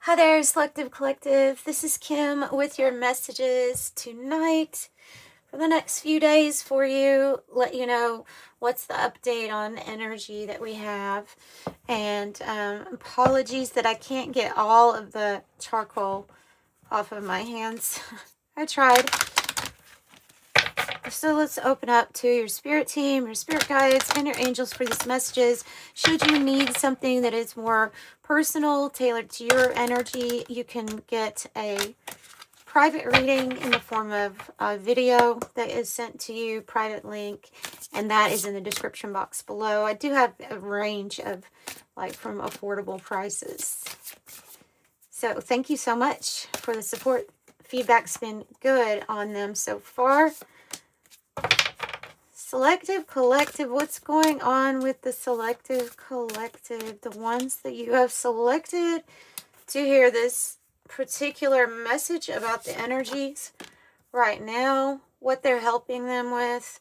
Hi there, Selective Collective. This is Kim with your messages tonight for the next few days for you. Let you know what's the update on energy that we have. And apologies that I can't get all of the charcoal off of my hands. I tried. So let's open up to your spirit team, your spirit guides, and your angels for these messages. Should you need something that is more personal, tailored to your energy, you can get a private reading in the form of a video that is sent to you, private link, and that is in the description box below. I do have a range of from affordable prices. So thank you so much for the support. Feedback's been good on them so far. Selective Collective, what's going on with the Selective Collective? The ones that you have selected to hear this particular message about the energies right now, what they're helping them with,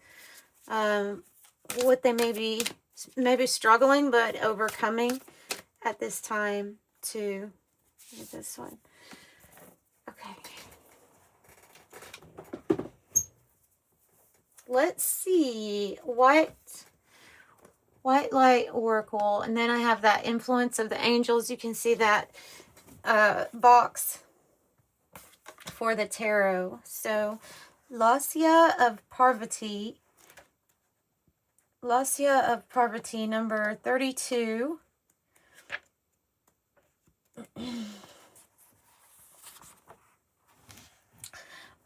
what they may be struggling but overcoming at this time too. This one. Okay. Let's see. White Light Oracle. And then I have that Influence of the Angels. You can see that box for the tarot. So, Lasya of Parvati. Lasya of Parvati, number 32.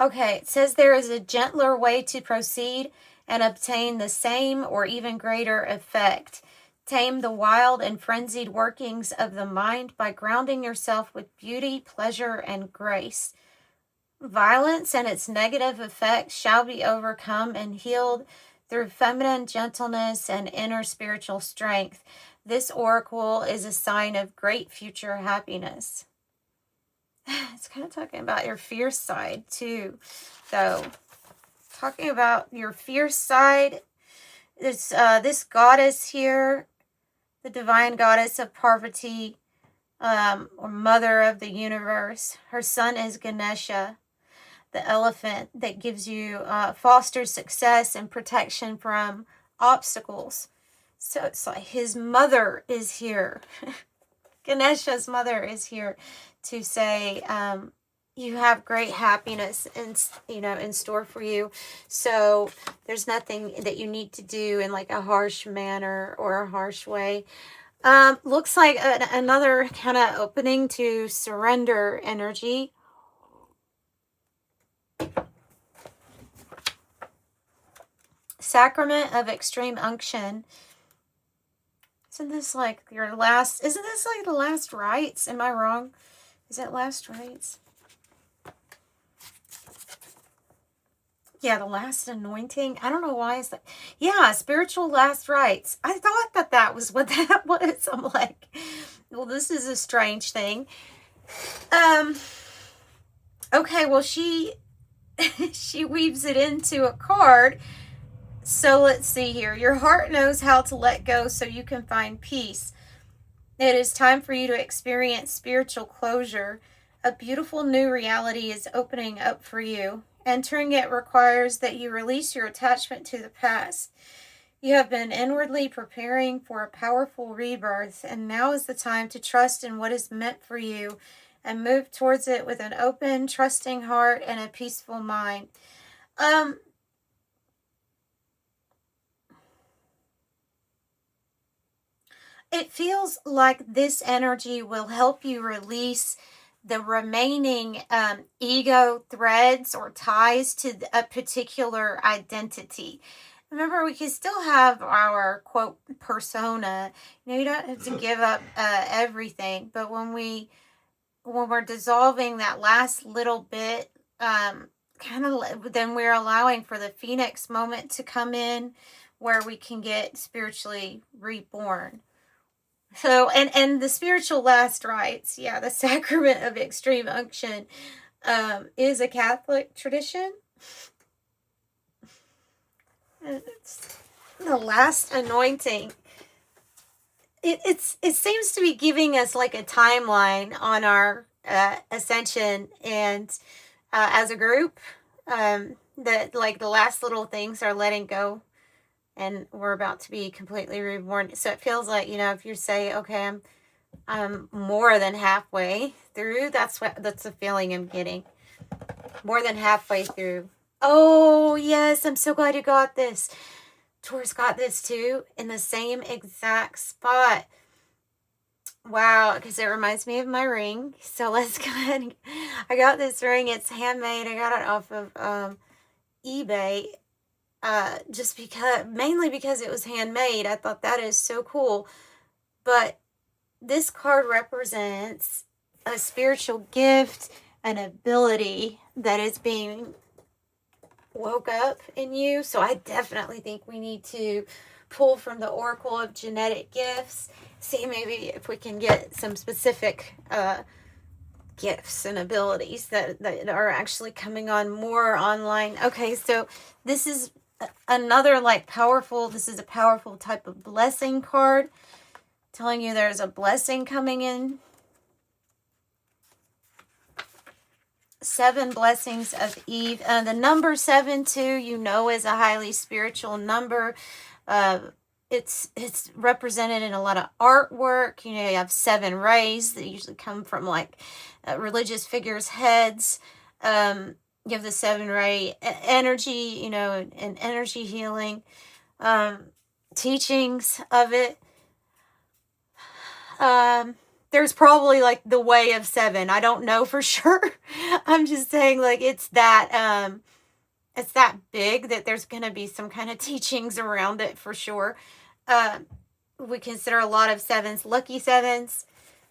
Okay, it says there is a gentler way to proceed and obtain the same or even greater effect. Tame the wild and frenzied workings of the mind by grounding yourself with beauty, pleasure, and grace. Violence and its negative effects shall be overcome and healed through feminine gentleness and inner spiritual strength. This oracle is a sign of great future happiness. It's kind of talking about your fierce side too. So, talking about your fierce side, this goddess here, the divine goddess of Parvati, or mother of the universe. Her son is Ganesha, the elephant that gives you fosters success and protection from obstacles. So it's like his mother is here. Ganesha's mother is here to say you have great happiness in store for you. So there's nothing that you need to do in like a harsh manner or a harsh way. Looks like another kind of opening to surrender energy. Sacrament of Extreme Unction. Isn't this like the last rites? Am I wrong? Is that last rites? Yeah, the last anointing. I don't know why it's like, yeah, spiritual last rites. I thought that was what that was. I'm like, well, this is a strange thing. Okay, well, she weaves it into a card. So let's see here. Your heart knows how to let go so you can find peace. It is time for you to experience spiritual closure. A beautiful new reality is opening up for you. Entering it requires that you release your attachment to the past. You have been inwardly preparing for a powerful rebirth, and now is the time to trust in what is meant for you and move towards it with an open, trusting heart and a peaceful mind. It feels like this energy will help you release the remaining ego threads or ties to a particular identity. Remember, we can still have our, quote, persona. You don't have to give up everything. But when we're dissolving that last little bit, then we're allowing for the Phoenix moment to come in where we can get spiritually reborn. So, and the spiritual last rites, yeah, the Sacrament of Extreme Unction is a Catholic tradition. It's the last anointing. It seems to be giving us like a timeline on our ascension, and as a group, that like the last little things are letting go, and we're about to be completely reborn. So it feels like, if you say, okay, I'm more than halfway through, that's the feeling I'm getting. More than halfway through. Oh yes, I'm so glad you got this. Taurus got this too, in the same exact spot. Wow, because it reminds me of my ring. So let's go ahead. I got this ring. It's handmade. I got it off of eBay. Mainly because it was handmade. I thought that is so cool. But this card represents a spiritual gift, an ability that is being woke up in you. So I definitely think we need to pull from the Oracle of Genetic Gifts, see maybe if we can get some specific gifts and abilities that are actually coming on more online. Okay, so this is another this is a powerful type of blessing card, telling you there's a blessing coming in. 7 blessings of Eve. The number 7 too, is a highly spiritual number. It's represented in a lot of artwork. You have 7 rays that usually come from like religious figures' heads. You have the 7 ray energy, and energy healing, teachings of it. There's probably like the way of 7. I don't know for sure. I'm just saying like it's that big that there's going to be some kind of teachings around it for sure. We consider a lot of 7s lucky 7s.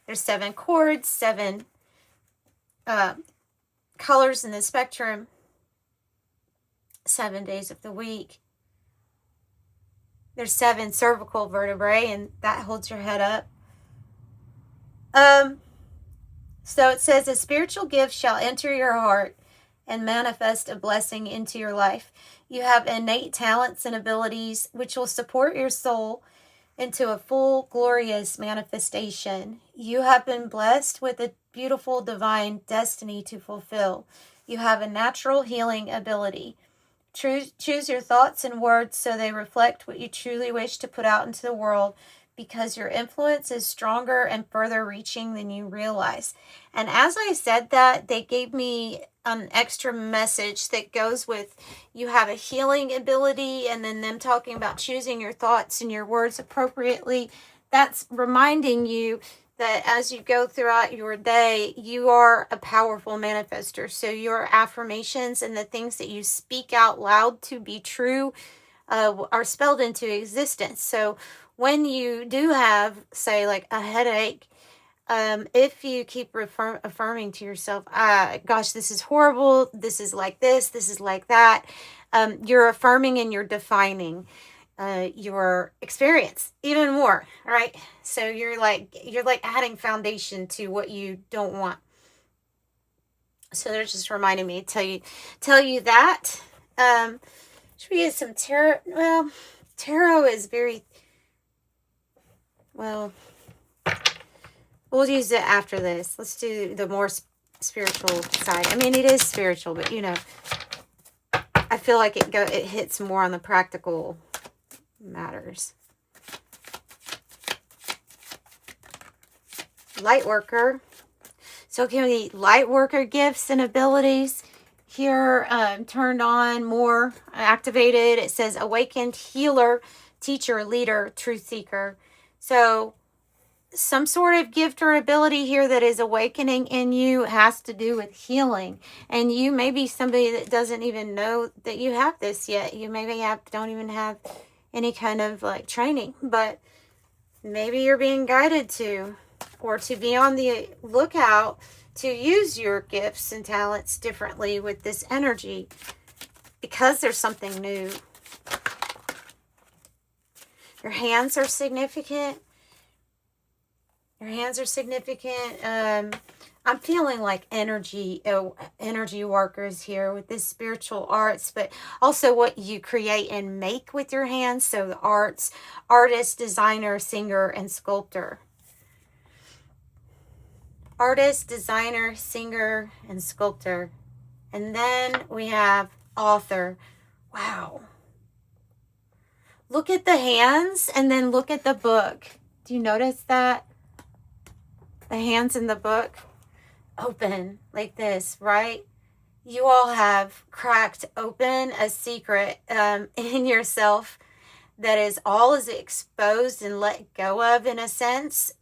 There's 7 chords, 7 colors in the spectrum, 7 days of the week. There's 7 cervical vertebrae, and that holds your head up. So it says, a spiritual gift shall enter your heart and manifest a blessing into your life. You have innate talents and abilities which will support your soul into a full, glorious manifestation. You have been blessed with a beautiful divine destiny to fulfill. You have a natural healing ability. Choose your thoughts and words so they reflect what you truly wish to put out into the world, because your influence is stronger and further reaching than you realize. And as I said that, they gave me an extra message that goes with, you have a healing ability, and then them talking about choosing your thoughts and your words appropriately. That's reminding you that as you go throughout your day, you are a powerful manifester. So your affirmations and the things that you speak out loud to be true are spelled into existence. So when you do have, say, like a headache, if you keep affirming to yourself, gosh, this is horrible, this is like that, you're affirming and you're defining your experience even more, right? So you're like adding foundation to what you don't want. So they're just reminding me to tell you that. Should we get some tarot? Well, tarot is very... Well, we'll use it after this. Let's do the more spiritual side. I mean, it is spiritual, but I feel like it hits more on the practical matters. Light worker. So give me light worker gifts and abilities. Here, turned on, more activated. It says awakened, healer, teacher, leader, truth seeker. So some sort of gift or ability here that is awakening in you has to do with healing. And you may be somebody that doesn't even know that you have this yet. You maybe don't even have any kind of like training, but maybe you're being guided to, or to be on the lookout to use your gifts and talents differently with this energy, because there's something new. Your hands are significant. Your hands are significant. I'm feeling like energy workers here with this spiritual arts, but also what you create and make with your hands. So the arts, artist, designer, singer, and sculptor. artist, designer, singer, and sculptor. And then we have author. Wow. Look at the hands and then look at the book. Do you notice that? The hands in the book open like this, right? You all have cracked open a secret in yourself that is all is exposed and let go of, in a sense,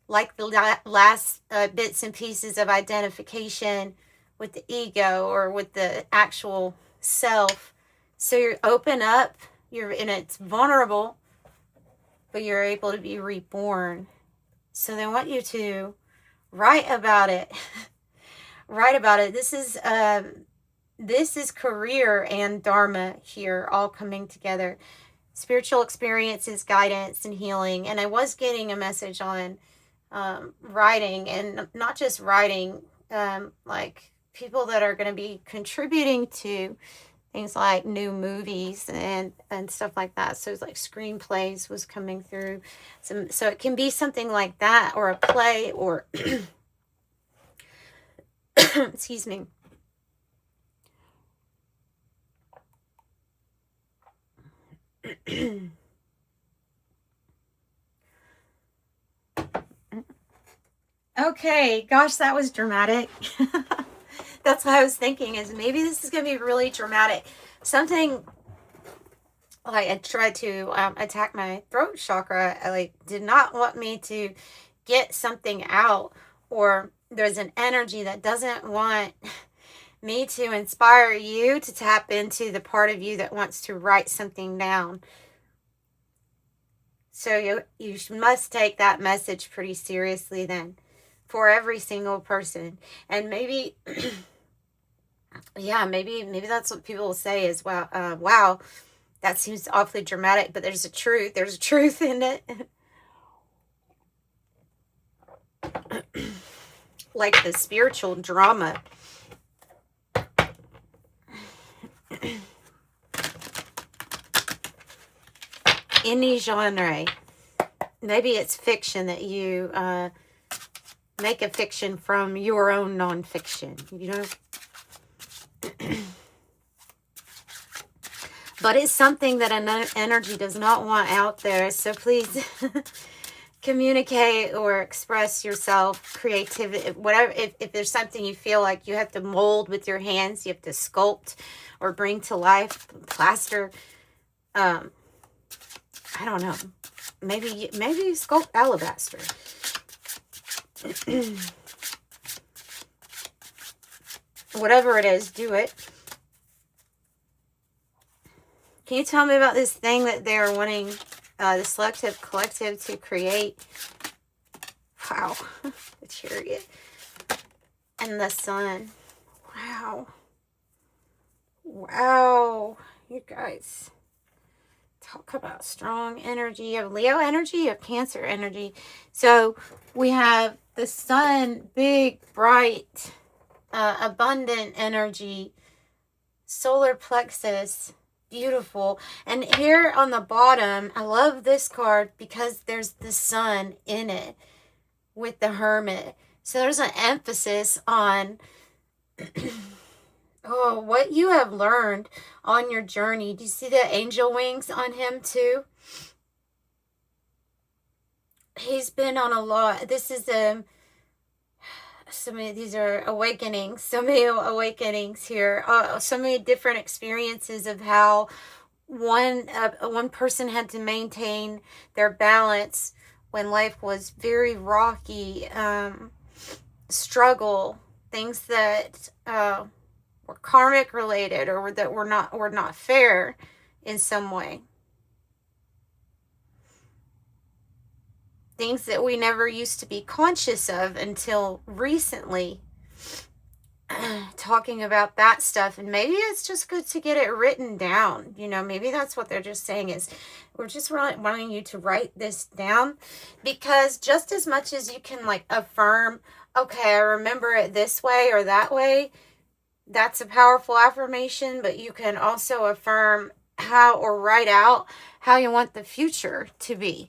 like the last bits and pieces of identification with the ego or with the actual self. So you're open up, and it's vulnerable, but you're able to be reborn. So they want you to write about it. Write about it. This is career and dharma here all coming together. Spiritual experiences, guidance, and healing. And I was getting a message on writing, and not just writing, like people that are going to be contributing to things like new movies and stuff like that. So it's like screenplays was coming through. So it can be something like that, or a play, or excuse me. Okay, gosh, that was dramatic. That's what I was thinking, is maybe this is going to be really dramatic. Something like I tried to attack my throat chakra. I did not want me to get something out, or there's an energy that doesn't want me to inspire you to tap into the part of you that wants to write something down. So you must take that message pretty seriously then, for every single person. And maybe yeah, maybe that's what people will say is, wow, that seems awfully dramatic, but there's a truth in it. Like the spiritual drama. Any genre. Maybe it's fiction that you make a fiction from your own nonfiction, you know? But it's something that an energy does not want out there. So please communicate or express yourself, creativity, whatever. If there's something you feel like you have to mold with your hands, you have to sculpt or bring to life, plaster. I don't know. Maybe you sculpt alabaster. Whatever it is, do it. Can you tell me about this thing that they're wanting the Selective Collective to create? Wow. The Chariot. And the Sun. Wow. Wow. You guys. Talk about strong energy. You have Leo energy, you have Cancer energy. So we have the Sun, big, bright, abundant energy. Solar plexus. Beautiful. And here on the bottom, I love this card because there's the Sun in it with the Hermit. So there's an emphasis on what you have learned on your journey. Do you see the angel wings on him too? He's been on a lot. This is these are awakenings, so many awakenings here, so many different experiences of how one person had to maintain their balance when life was very rocky, struggle, things that were karmic related or that were not fair in some way. Things that we never used to be conscious of until recently. Talking about that stuff, and maybe it's just good to get it written down. You know, maybe that's what they're just saying, is we're just wanting you to write this down, because just as much as you can affirm, okay, I remember it this way or that way, that's a powerful affirmation, but you can also affirm or write out how you want the future to be.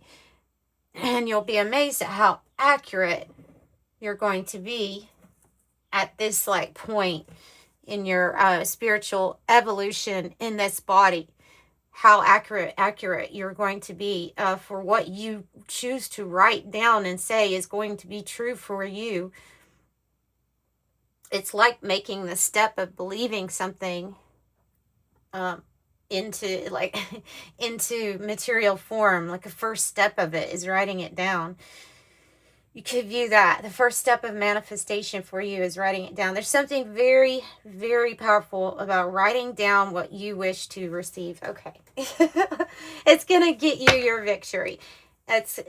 And you'll be amazed at how accurate you're going to be at this like point in your spiritual evolution in this body. How accurate you're going to be for what you choose to write down and say is going to be true for you. It's like making the step of believing something into like into material form. Like a first step of it is writing it down. You could view that the first step of manifestation for you is writing it down. There's something very, very powerful about writing down what you wish to receive. Okay. It's gonna get you your victory. It's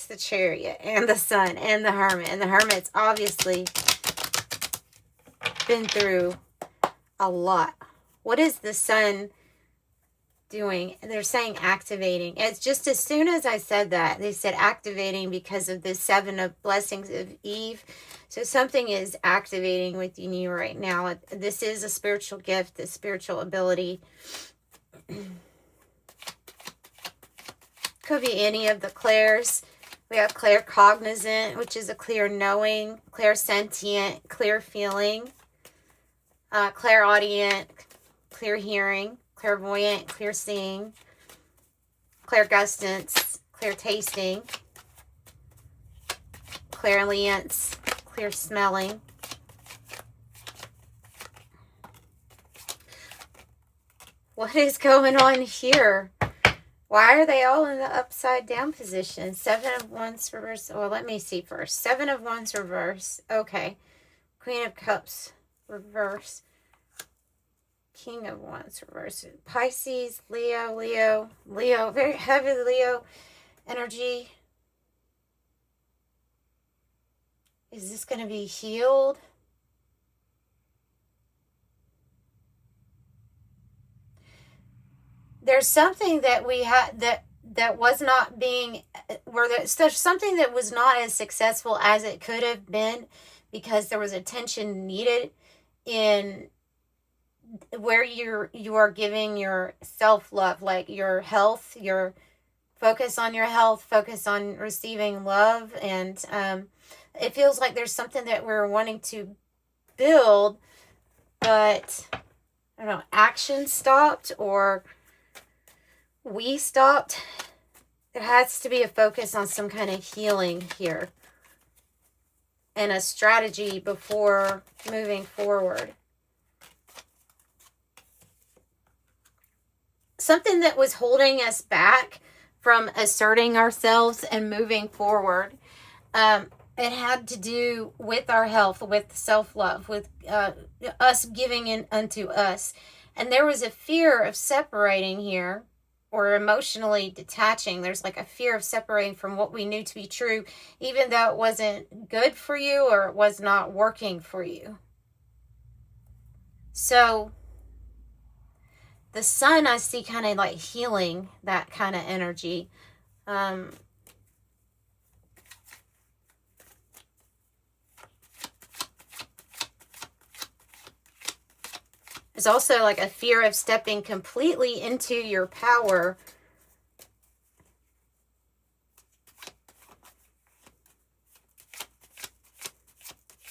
the Chariot and the Sun and the Hermit. And the Hermit's obviously been through a lot. What is the Sun doing? They're saying activating. It's just as soon as I said that, they said activating because of the 7 of blessings of Eve. So something is activating within you right now. This is a spiritual gift, a spiritual ability. Could be any of the clairs. We have claircognizant, which is a clear knowing, clairsentient, clear feeling, clairaudient, clear hearing, clairvoyant, clear seeing, clairgustance, clear tasting, clairliance, clear smelling. What is going on here? Why are they all in the upside down position? 7 of Wands reverse. Well, let me see first. 7 of Wands reverse. Okay. Queen of Cups reverse. King of Wands reverse. Pisces, Leo. Very heavy Leo energy. Is this going to be healed? There's something that we had that was not being, where there's something that was not as successful as it could have been because there was attention needed in where you are giving your self-love, like your health, your focus on your health, focus on receiving love. And it feels like there's something that we're wanting to build, but I don't know, action stopped or we stopped. There has to be a focus on some kind of healing here and a strategy before moving forward. Something that was holding us back from asserting ourselves and moving forward. It had to do with our health, with self-love, with us giving in unto us. And there was a fear of separating here, or emotionally detaching. There's like a fear of separating from what we knew to be true, even though it wasn't good for you or it was not working for you. So the Sun, I see kind of like healing that kind of energy. There's also like a fear of stepping completely into your power.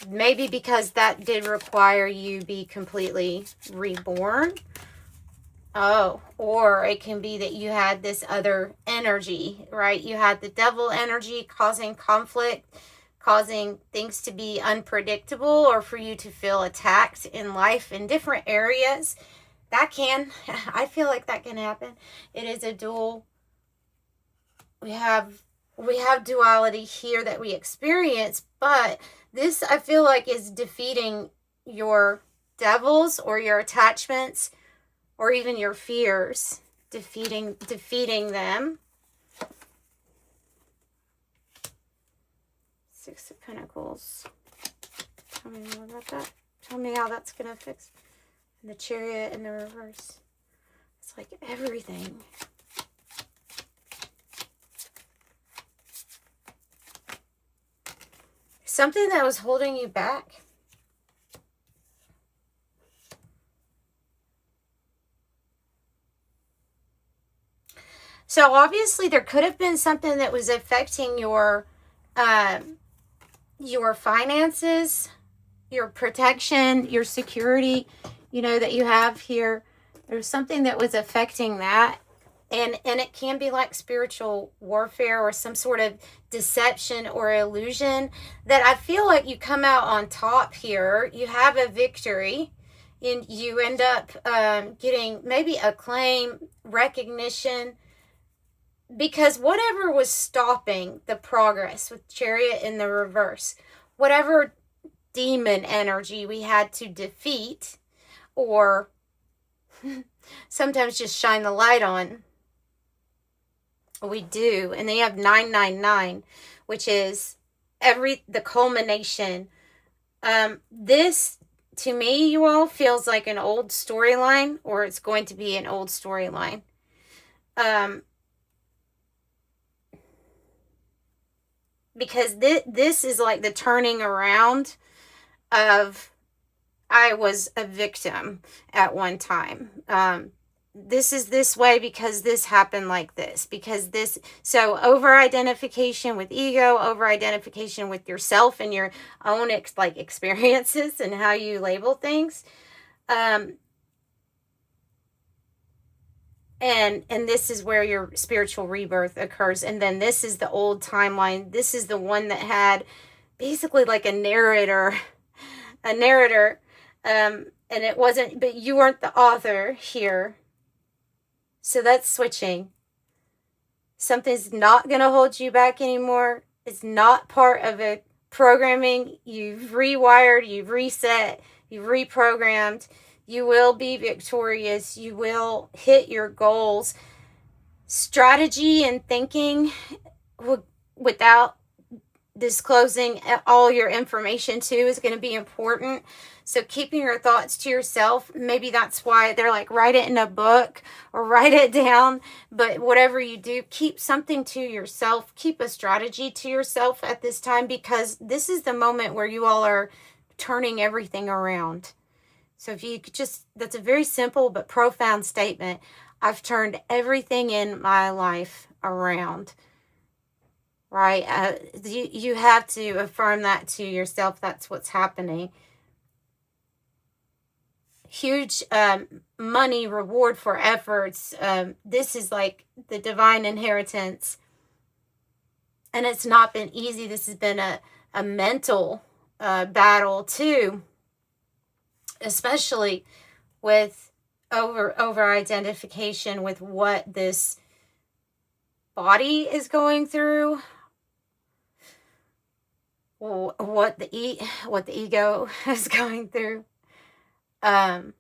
Maybe because that did require you be completely reborn. Oh, or it can be that you had this other energy, right? You had the devil energy causing conflict, causing things to be unpredictable, or for you to feel attacked in life in different areas. That can, I feel like that can happen. It is a dual. We have duality here that we experience, but this I feel like is defeating your devils or your attachments or even your fears, defeating them. 6 of Pentacles. Tell me more about that. Tell me how that's going to fix. And the Chariot in the reverse. It's like everything. Something that was holding you back. So obviously there could have been something that was affecting your your finances, your protection, your security, you know, that you have here. There's something that was affecting that. And it can be like spiritual warfare or some sort of deception or illusion that I feel like you come out on top here. You have a victory and you end up getting maybe acclaim, recognition, because whatever was stopping the progress with Chariot in the reverse, whatever demon energy we had to defeat or sometimes just shine the light on, we do. And then you have 999, which is the culmination. This, to me, you all, feels like an old storyline, or it's going to be an old storyline. Because this is like the turning around of, I was a victim at one time. This is this way because this happened like this, because this, so over-identification with ego, over-identification with yourself and your own experiences and how you label things. And this is where your spiritual rebirth occurs. And then this is the old timeline. This is the one that had basically like a narrator, and it wasn't, but you weren't the author here. So that's switching. Something's not going to hold you back anymore. It's not part of a programming. You've rewired, you've reset, you've reprogrammed. You will be victorious. You will hit your goals. Strategy and thinking without disclosing all your information too is going to be important. So keeping your thoughts to yourself, maybe that's why they're like, write it in a book or write it down. But whatever you do, keep something to yourself. Keep a strategy to yourself at this time, because this is the moment where you all are turning everything around. So if you could just, that's a very simple but profound statement. I've turned everything in my life around. Right? You have to affirm that to yourself. That's what's happening. Huge money reward for efforts. This is like the divine inheritance. And it's not been easy. This has been a mental battle too. Especially with over identification with what this body is going through. What the ego is going through, or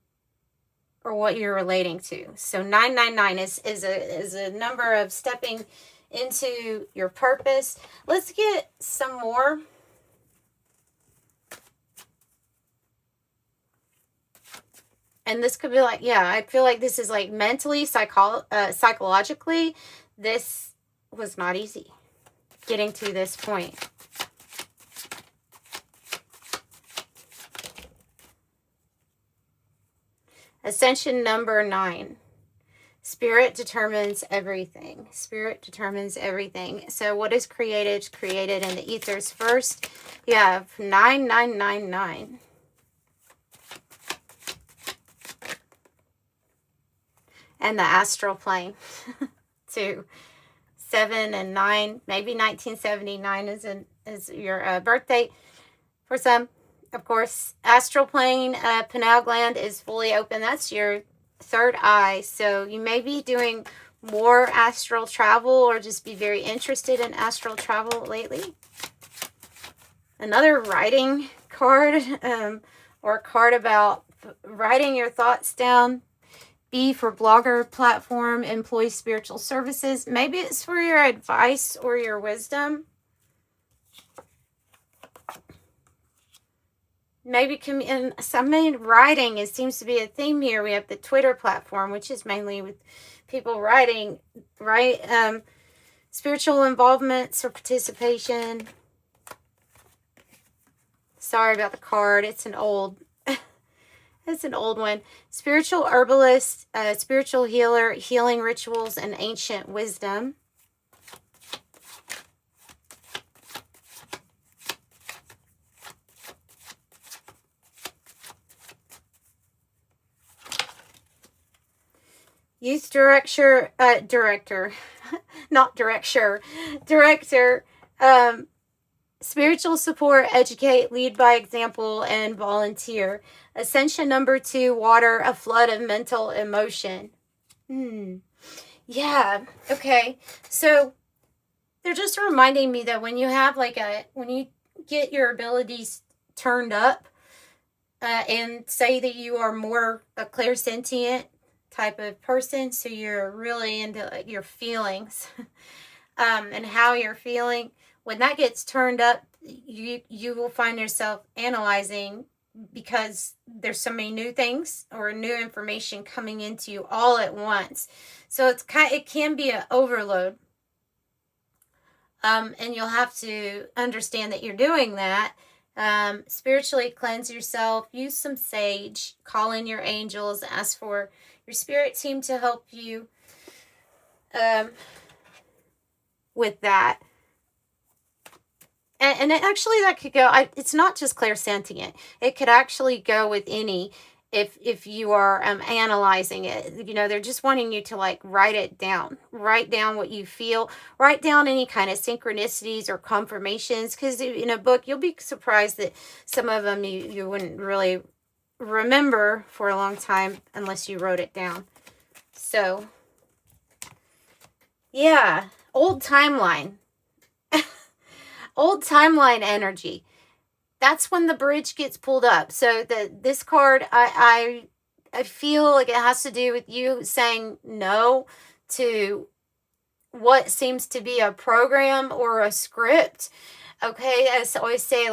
what you're relating to. So 999 is a number of stepping into your purpose. Let's get some more. And this could be like, yeah, I feel like this is like mentally, psychologically, this was not easy getting to this point. Ascension number 9. Spirit determines everything. Spirit determines everything. So what is created is created in the ethers first. You have 9999. And the astral plane too. 7 and 9. Maybe 1979 is your birthday for some. Of course, astral plane, pineal gland is fully open. That's your third eye. So you may be doing more astral travel or just be very interested in astral travel lately. Another writing card, or a card about writing your thoughts down. B for blogger platform, employee spiritual services. Maybe it's for your advice or your wisdom. Maybe writing seems to be a theme here. We have the Twitter platform, which is mainly with people writing, right? Spiritual involvements or participation. Sorry about the card. It's an old one. Spiritual herbalist, spiritual healer, healing rituals, and ancient wisdom. Youth director, not director, director, spiritual support, educate, lead by example, and volunteer. Ascension number 2, water, a flood of mental emotion. Yeah, okay. So they're just reminding me that when you have when you get your abilities turned up, and say that you are more a clairsentient type of person, so you're really into your feelings, and how you're feeling. When that gets turned up, you will find yourself analyzing, because there's so many new things or new information coming into you all at once. So it can be an overload. And you'll have to understand that you're doing that. Spiritually cleanse yourself, use some sage, call in your angels, ask for your spirit team to help you with that. And actually that could go, it's not just clairsentient. It could actually go with any, if you are analyzing it. They're just wanting you to write it down. Write down what you feel. Write down any kind of synchronicities or confirmations, because in a book you'll be surprised that some of them you wouldn't really remember for a long time unless you wrote it down. So yeah, old timeline. Old timeline energy. That's when the bridge gets pulled up. So this card, I feel like it has to do with you saying no to what seems to be a program or a script. Okay, as I always say,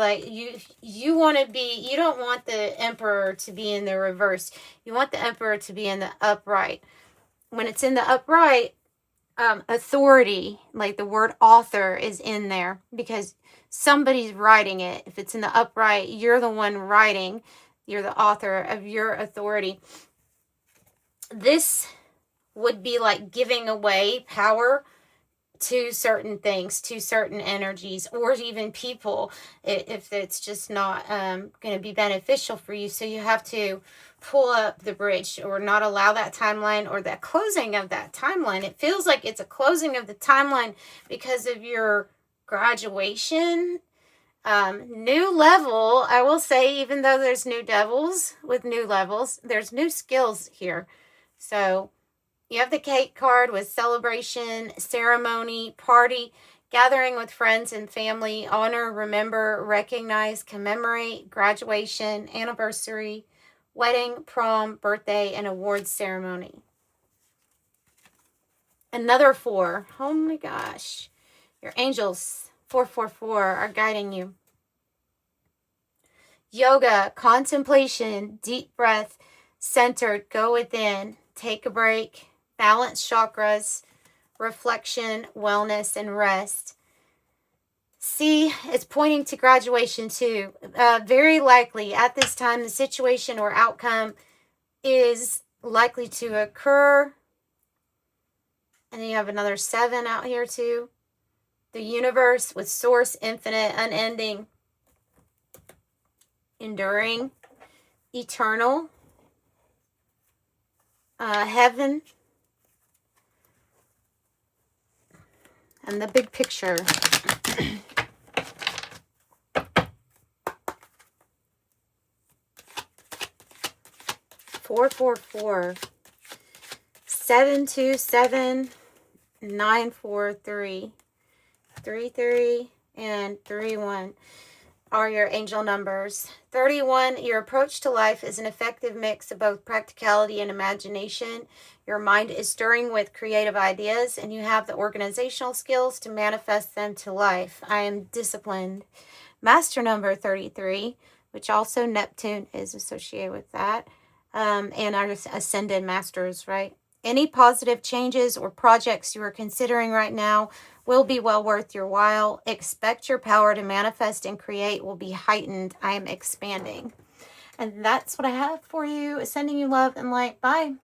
you want to be, you don't want the emperor to be in the reverse. You want the emperor to be in the upright. When it's in the upright, authority, like the word author, is in there because somebody's writing it. If it's in the upright, you're the one writing. You're the author of your authority. This would be like giving away power to certain things, to certain energies, or even people, if it's just not going to be beneficial for you. So you have to pull up the bridge, or not allow that timeline, or the closing of that timeline. It feels like it's a closing of the timeline because of your graduation. New level, I will say, even though there's new devils with new levels, there's new skills here. So you have the cake card with celebration, ceremony, party, gathering with friends and family, honor, remember, recognize, commemorate, graduation, anniversary, wedding, prom, birthday, and awards ceremony. Another 4. Oh my gosh. Your angels, 444, are guiding you. Yoga, contemplation, deep breath, centered, go within, take a break, balance chakras, reflection, wellness, and rest. See, it's pointing to graduation too. Very likely at this time, the situation or outcome is likely to occur. And then you have another 7 out here too. The universe with source, infinite, unending, enduring, eternal, heaven, and the big picture. 444, 727, 943, 33, and 31 are your angel numbers. 31, your approach to life is an effective mix of both practicality and imagination. Your mind is stirring with creative ideas, and you have the organizational skills to manifest them to life. I am disciplined. Master number 33, which also Neptune is associated with that, and our ascended masters, right? Any positive changes or projects you are considering right now will be well worth your while. Expect your power to manifest and create will be heightened. I am expanding. And that's what I have for you. Sending you love and light. Bye.